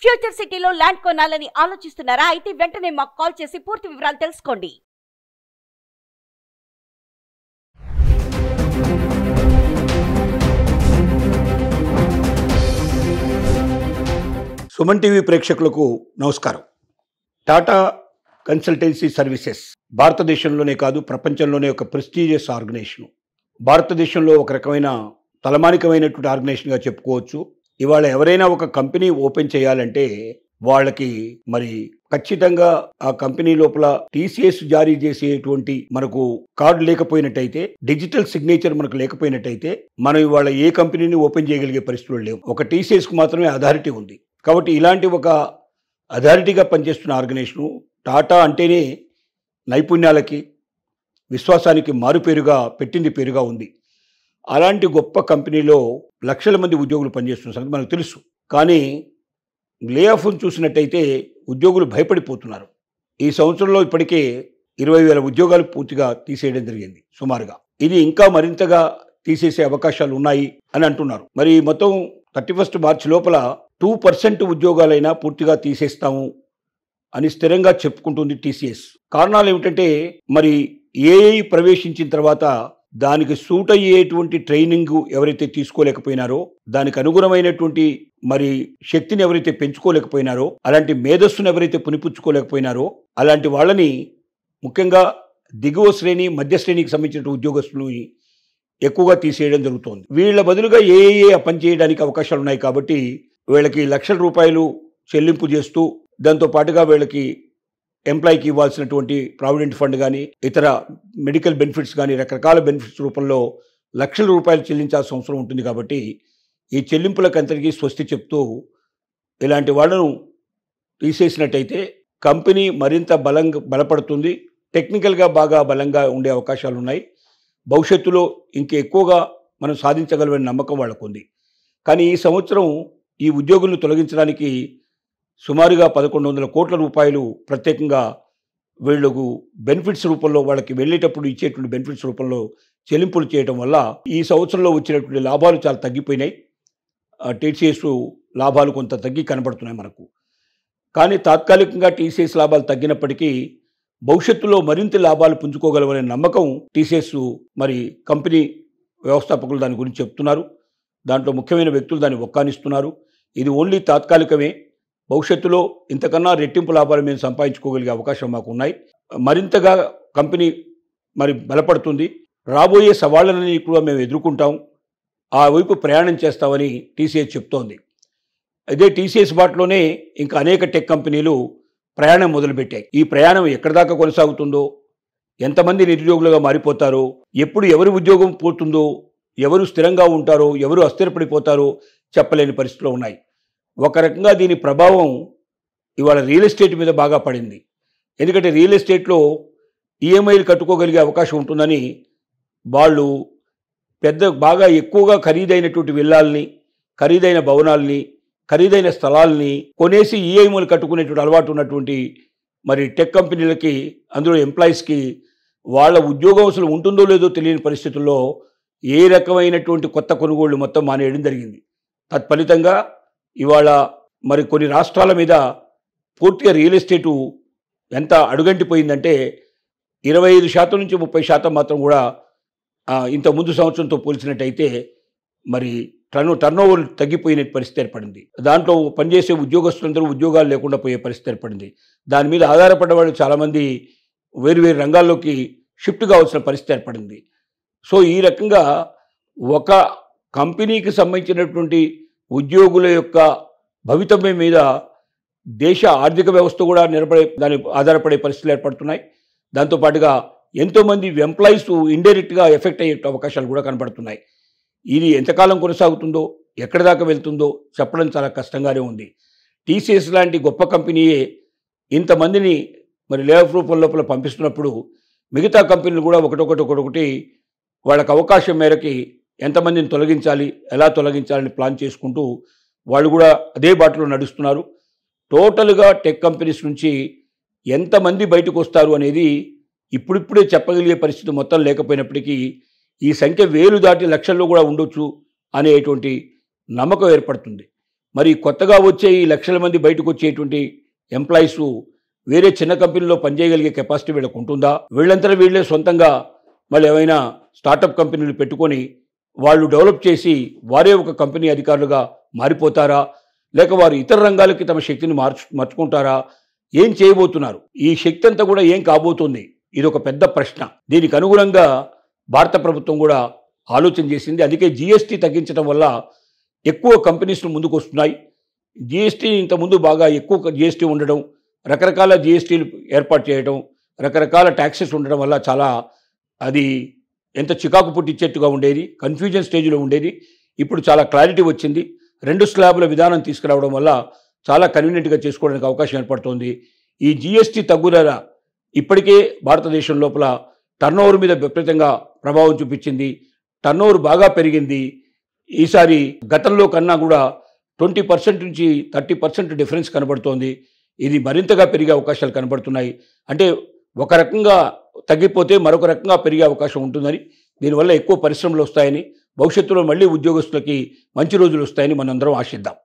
Future సిటీలో land కొనాలని ఆలోచిస్తున్నారా? అయితే వెంటనే మాకు కాల్ చేసి పూర్తి వివరాలు తెలుసుకోండి. సుమన్ టీవీ ప్రేక్షకులకు నమస్కారం. టాటా కన్సల్టెన్సీ సర్వీసెస్ భారతదేశంలోనే కాదు ప్రపంచంలోనే ఒక ప్రెస్టీజియస్ ఆర్గనైజేషన్. భారతదేశంలో ఒక రకమైన తలమానికమైనటువంటి ఆర్గనైజేషన్గా చెప్పుకోవచ్చు. ఇవాళ ఎవరైనా ఒక కంపెనీ ఓపెన్ చేయాలంటే వాళ్ళకి మరి ఖచ్చితంగా ఆ కంపెనీ లోపల టీసీఎస్ జారీ చేసేటువంటి మనకు కార్డు లేకపోయినట్టయితే, డిజిటల్ సిగ్నేచర్ మనకు లేకపోయినట్టయితే మనం ఇవాళ ఏ కంపెనీని ఓపెన్ చేయగలిగే పరిస్థితులు లేవు. ఒక టీసీఎస్కు మాత్రమే అథారిటీ ఉంది. కాబట్టి ఇలాంటి ఒక అథారిటీగా పనిచేస్తున్న ఆర్గనైజేషను టాటా అంటేనే నైపుణ్యాలకి విశ్వాసానికి మారుపేరుగా పెట్టింది పేరుగా ఉంది. అలాంటి గొప్ప కంపెనీలో లక్షల మంది ఉద్యోగులు పనిచేస్తున్న సంగతి మనకు తెలుసు. కానీ లే ఆఫ్ను చూసినట్టయితే ఉద్యోగులు భయపడిపోతున్నారు. ఈ సంవత్సరంలో ఇప్పటికే 20,000 ఉద్యోగాలు పూర్తిగా తీసేయడం జరిగింది సుమారుగా. ఇది ఇంకా మరింతగా తీసేసే అవకాశాలు ఉన్నాయి అని అంటున్నారు. మరి మొత్తం 31 మార్చి లోపల 2% ఉద్యోగాలైనా పూర్తిగా తీసేస్తాము అని స్థిరంగా చెప్పుకుంటుంది టీసీఎస్. కారణాలు ఏమిటంటే మరి ఏఐ ప్రవేశించిన తర్వాత దానికి సూట్ అయ్యేటువంటి ట్రైనింగ్ ఎవరైతే తీసుకోలేకపోయినారో, దానికి అనుగుణమైనటువంటి మరి శక్తిని ఎవరైతే పెంచుకోలేకపోయినారో, అలాంటి మేధస్సును ఎవరైతే పునిపుచ్చుకోలేకపోయినారో అలాంటి వాళ్ళని ముఖ్యంగా దిగువ శ్రేణి మధ్య శ్రేణికి సంబంధించిన ఉద్యోగస్తులని ఎక్కువగా తీసేయడం జరుగుతోంది. వీళ్ళ బదులుగా ఏఏ పని చేయడానికి అవకాశాలు ఉన్నాయి. కాబట్టి వీళ్ళకి లక్షల రూపాయలు చెల్లింపు చేస్తూ దాంతో పాటుగా వీళ్ళకి ఎంప్లాయీకి ఇవ్వాల్సినటువంటి ప్రావిడెంట్ ఫండ్ కానీ ఇతర మెడికల్ బెనిఫిట్స్ కానీ రకరకాల బెనిఫిట్స్ రూపంలో లక్షల రూపాయలు చెల్లించాల్సిన అవసరం ఉంటుంది. కాబట్టి ఈ చెల్లింపులకంతటికీ స్వస్తి చెప్తూ ఇలాంటి వాళ్ళను తీసేసినట్టయితే కంపెనీ మరింత బలపడుతుంది. టెక్నికల్గా బాగా బలంగా ఉండే అవకాశాలు ఉన్నాయి. భవిష్యత్తులో ఇంకెక్కువగా మనం సాధించగలమనే నమ్మకం వాళ్ళకు ఉంది. కానీ ఈ సంవత్సరం ఈ ఉద్యోగులను తొలగించడానికి సుమారుగా 1,100 కోట్ల రూపాయలు ప్రత్యేకంగా వీళ్ళకు బెనిఫిట్స్ రూపంలో వాళ్ళకి వెళ్ళేటప్పుడు ఇచ్చేటువంటి బెనిఫిట్స్ రూపంలో చెల్లింపులు చేయడం వల్ల ఈ సంవత్సరంలో వచ్చినటువంటి లాభాలు చాలా తగ్గిపోయినాయి. టీసీఎస్ లాభాలు కొంత తగ్గి కనబడుతున్నాయి మనకు. కానీ తాత్కాలికంగా టీసీఎస్ లాభాలు తగ్గినప్పటికీ భవిష్యత్తులో మరింత లాభాలు పుంజుకోగలమనే నమ్మకం టీసీఎస్ మరి కంపెనీ వ్యవస్థాపకులు దాని గురించి చెప్తున్నారు. దాంట్లో ముఖ్యమైన వ్యక్తులు దాన్ని ఒక్కానిస్తున్నారు. ఇది ఓన్లీ తాత్కాలికమే. భవిష్యత్తులో ఇంతకన్నా రెట్టింపు లాభాలు మేము సంపాదించుకోగలిగే అవకాశం మాకు ఉన్నాయి. మరింతగా కంపెనీ మరి బలపడుతుంది. రాబోయే సవాళ్లని కూడా మేము ఎదుర్కొంటాం, ఆ వైపు ప్రయాణం చేస్తామని టీసీఎస్ చెప్తోంది. అదే టీసీఎస్ బాటలోనే ఇంకా అనేక టెక్ కంపెనీలు ప్రయాణం మొదలుపెట్టాయి. ఈ ప్రయాణం ఎక్కడి దాకా కొనసాగుతుందో, ఎంతమంది నిరుద్యోగులుగా మారిపోతారో, ఎప్పుడు ఎవరి ఉద్యోగం పోతుందో, ఎవరు స్థిరంగా ఉంటారో, ఎవరు అస్థిరపడిపోతారో చెప్పలేని పరిస్థితులు ఉన్నాయి. ఒక రకంగా దీని ప్రభావం ఇవాళ రియల్ ఎస్టేట్ మీద బాగా పడింది. ఎందుకంటే రియల్ ఎస్టేట్లో ఈఎంఐలు కట్టుకోగలిగే అవకాశం ఉంటుందని వాళ్ళు బాగా ఎక్కువగా ఖరీదైనటువంటి విల్లాల్ని, ఖరీదైన భవనాల్ని, ఖరీదైన స్థలాల్ని కొనేసి ఈఎంఐలు కట్టుకునేటువంటి అలవాటు ఉన్నటువంటి మరి టెక్ కంపెనీలకి, అందులో ఎంప్లాయీస్కి వాళ్ళ ఉద్యోగం అసలు ఉంటుందో లేదో తెలియని పరిస్థితుల్లో ఏ రకమైనటువంటి కొత్త కొనుగోళ్లు మొత్తం మానేయడం జరిగింది. తత్ఫలితంగా ఇవాళ మరి కొన్ని రాష్ట్రాల మీద పూర్తిగా రియల్ ఎస్టేటు ఎంత అడుగంటిపోయిందంటే 25% నుంచి 30% మాత్రం కూడా ఇంత ముందు సంవత్సరంతో పోల్చినట్టయితే మరి టర్నోవర్ తగ్గిపోయిన పరిస్థితి ఏర్పడింది. దాంట్లో పనిచేసే ఉద్యోగస్తులందరూ ఉద్యోగాలు లేకుండా పోయే పరిస్థితి ఏర్పడింది. దాని మీద ఆధారపడ్డ వాళ్ళు చాలామంది వేరు రంగాల్లోకి షిఫ్ట్ కావాల్సిన పరిస్థితి ఏర్పడింది. సో ఈ రకంగా ఒక కంపెనీకి సంబంధించినటువంటి ఉద్యోగుల యొక్క భవితవ్యం మీద దేశ ఆర్థిక వ్యవస్థ కూడా దాని ఆధారపడే పరిస్థితులు ఏర్పడుతున్నాయి. దాంతోపాటుగా ఎంతోమంది ఎంప్లాయీస్ ఇండైరెక్ట్గా ఎఫెక్ట్ అయ్యే అవకాశాలు కూడా కనబడుతున్నాయి. ఇది ఎంతకాలం కొనసాగుతుందో, ఎక్కడి దాకా వెళ్తుందో చెప్పడం చాలా కష్టంగానే ఉంది. టీసీఎస్ లాంటి గొప్ప కంపెనీయే ఇంతమందిని మరి లే ఆఫ్ రూపం లోపల పంపిస్తున్నప్పుడు మిగతా కంపెనీలు కూడా ఒకటొకటి వాళ్ళకి అవకాశం మేరకి ఎంతమందిని తొలగించాలి, ఎలా తొలగించాలని ప్లాన్ చేసుకుంటూ వాళ్ళు కూడా అదే బాటలో నడుస్తున్నారు. టోటల్గా టెక్ కంపెనీస్ నుంచి ఎంతమంది బయటకు వస్తారు అనేది ఇప్పుడిప్పుడే చెప్పగలిగే పరిస్థితి మొత్తం లేకపోయినప్పటికీ ఈ సంఖ్య వేలు దాటి లక్షల్లో కూడా ఉండొచ్చు అనేటువంటి నమ్మకం ఏర్పడుతుంది. మరి కొత్తగా వచ్చే ఈ లక్షల మంది బయటకు వచ్చేటువంటి ఎంప్లాయీస్ వేరే చిన్న కంపెనీలో పనిచేయగలిగే కెపాసిటీ వీళ్ళకు ఉంటుందా? వీళ్ళంతా వీళ్ళే సొంతంగా మళ్ళీ ఏమైనా స్టార్టప్ కంపెనీలు పెట్టుకొని వాళ్ళు డెవలప్ చేసి వారే ఒక కంపెనీ అధికారులుగా మారిపోతారా? లేక వారు ఇతర రంగాలకి తమ శక్తిని మార్చుకుంటారా? ఏం చేయబోతున్నారు? ఈ శక్తి అంతా కూడా ఏం కాబోతుంది? ఇది ఒక పెద్ద ప్రశ్న. దీనికి అనుగుణంగా భారత ప్రభుత్వం కూడా ఆలోచన చేసింది. అందుకే జీఎస్టీ తగ్గించడం వల్ల ఎక్కువ కంపెనీస్ ముందుకు వస్తున్నాయి. జీఎస్టీ ఇంతకుముందు బాగా ఎక్కువ జీఎస్టీ ఉండడం, రకరకాల జీఎస్టీలు ఏర్పాటు చేయడం, రకరకాల ట్యాక్సెస్ ఉండడం వల్ల చాలా అది ఎంత చికాకు పుట్టించేట్టుగా ఉండేది, కన్ఫ్యూజన్ స్టేజ్లో ఉండేది. ఇప్పుడు చాలా క్లారిటీ వచ్చింది. 2 స్లాబుల విధానం తీసుకురావడం వల్ల చాలా కన్వీనియంట్గా చేసుకోవడానికి అవకాశం ఏర్పడుతోంది. ఈ జీఎస్టీ తగ్గుదల ఇప్పటికే భారతదేశం లోపల టర్నోవర్ మీద విపరీతంగా ప్రభావం చూపించింది. టర్నోవర్ బాగా పెరిగింది. ఈసారి గతంలో కన్నా కూడా 20% నుంచి 30% డిఫరెన్స్ కనబడుతోంది. ఇది మరింతగా పెరిగే అవకాశాలు కనబడుతున్నాయి. అంటే ఒక రకంగా తగ్గిపోతే మరొక రకంగా పెరిగే అవకాశం ఉంటుందని, దీనివల్ల ఎక్కువ పరిశ్రమలు వస్తాయని, భవిష్యత్తులో మళ్ళీ ఉద్యోగస్తులకి మంచి రోజులు వస్తాయని మనందరం ఆశిద్దాం.